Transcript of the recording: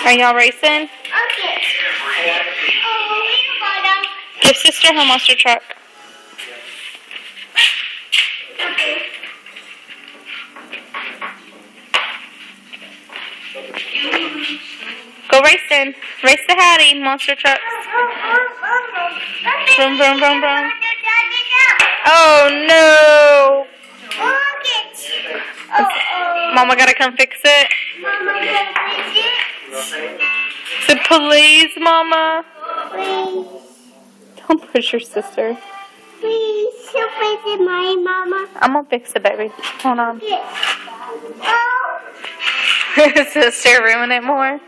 Are y'all racing? Okay. Give sister her monster truck. Okay. Go racing. Race the Hattie monster trucks. Vroom, vroom, vroom, vroom. Oh no! Mama gotta come fix it. Mama, can fix it? Say please, Mama. Please. Don't push your sister. Please, she'll fix it, my mama. I'm gonna fix it, baby. Hold on. Okay. Oh. Sister, ruin it more.